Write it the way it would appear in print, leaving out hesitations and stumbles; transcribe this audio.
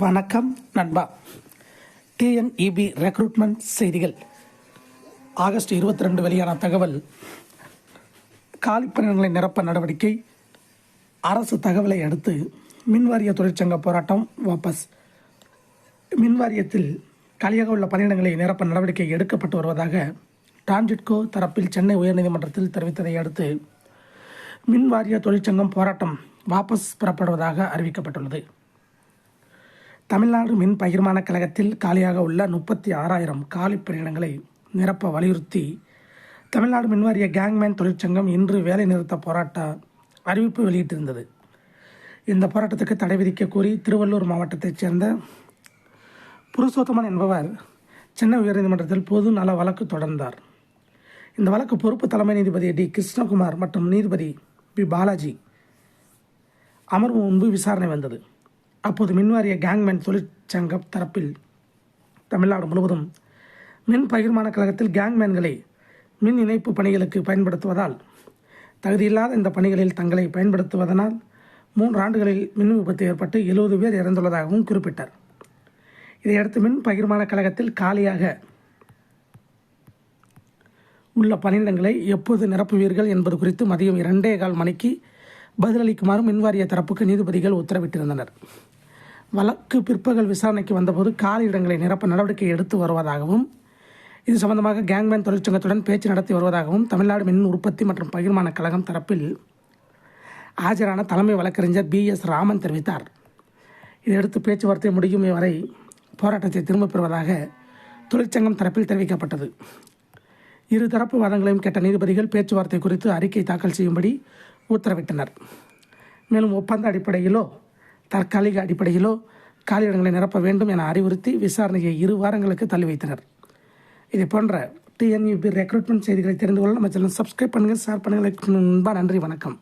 வணக்கம் நண்பா. TNEB recruitment செய்திகள். ஆகஸ்ட் 22 வெளியான தகவல். காலிப்பணியிடங்களை நிரப்ப நடவடிக்கை. அரசு தகவலை அடுத்து மின்வாரிய தொழிற்சங்க போராட்டம் வாபஸ். மின்வாரியத்தில் காலியாக உள்ள பணியிடங்களை நிரப்ப நடவடிக்கை எடுக்கப்பட்டு வருவதாக டான்ஜிட்கோ தரப்பில் சென்னை உயர்நீதிமன்றத்தில் தெரிவித்ததை அடுத்து மின்வாரிய தொழிற்சங்கம் போராட்டம் வாபஸ் பெறப்படுவதாக அறிவிக்கப்பட்டுள்ளது. தமிழ்நாடு மின் பகிர்மான கழகத்தில் காலியாக உள்ள 36,000 காலி பணியிடங்களை நிரப்ப வலியுறுத்தி தமிழ்நாடு மின்வாரிய கேங்மேன் தொழிற்சங்கம் இன்று வேலை நிறுத்த போராட்ட அறிவிப்பு வெளியிட்டிருந்தது. இந்த போராட்டத்துக்கு தடை விதிக்க கோரி திருவள்ளூர் மாவட்டத்தைச் சேர்ந்த புருஷோத்தமன் என்பவர் சென்னை உயர்நீதிமன்றத்தில் பொது நல வழக்கு தொடர்ந்தார். இந்த வழக்கு பொறுப்பு தலைமை நீதிபதி டி கிருஷ்ணகுமார் மற்றும் நீதிபதி பி பாலாஜி அமர்வு முன்பு விசாரணை வந்தது. அப்போது மின்வாரிய கேங்மேன் தொழிற்சங்க தரப்பில் தமிழ்நாடு முழுவதும் மின் பகிர்மான கழகத்தில் கேங்மேன்களை மின் இணைப்பு பணிகளுக்கு பயன்படுத்துவதால் தகுதியில்லாத இந்த பணிகளில் தங்களை பயன்படுத்துவதனால் 3 ஆண்டுகளில் மின் விபத்து ஏற்பட்டு 70 பேர் இறந்துள்ளதாகவும் குறிப்பிட்டார். இதையடுத்து மின் பகிர்மான கழகத்தில் காலியாக உள்ள பணியிடங்களை எப்போது நிரப்புவீர்கள் என்பது குறித்து மதியம் 2:15 மணிக்கு பதிலளிக்குமாறு மின்வாரிய தரப்புக்கு நீதிபதிகள் உத்தரவிட்டிருந்தனர். வழக்கு பிற்பகல் விசாரணைக்கு வந்தபோது காலி இடங்களை நிரப்ப நடவடிக்கை எடுத்து வருவதாகவும் இது சம்பந்தமாக கேங்மேன் தொழிற்சங்கத்துடன் பேச்சு நடத்தி வருவதாகவும் தமிழ்நாடு மின் உற்பத்தி மற்றும் பகிர்மான கழகம் தரப்பில் ஆஜரான தலைமை வழக்கறிஞர் BS ராமன் தெரிவித்தார். இதையடுத்து பேச்சுவார்த்தை முடியும் வரை போராட்டத்தை திரும்பப் பெறுவதாக தொழிற்சங்கம் தரப்பில் தெரிவிக்கப்பட்டது. இரு தரப்பு வாதங்களையும் கேட்ட நீதிபதிகள் பேச்சுவார்த்தை குறித்து அறிக்கை தாக்கல் செய்யும்படி உத்தரவிட்டனர். மேலும் ஒப்பந்த அடிப்படையிலோ தற்காலிக அடிப்படையிலோ காலியிடங்களை நிரப்ப வேண்டும் என அறிவுறுத்தி விசாரணையை 2 வாரங்களுக்கு தள்ளி வைத்தனர். இதை போன்ற டிஎன்இபி ரெக்ரூட்மெண்ட் செய்திகளை தெரிந்து கொள்ள நம்ம சேனல் சப்ஸ்கிரைப் பண்ணுங்கள், ஷேர் பண்ணுங்கள். நன்றி, வணக்கம்.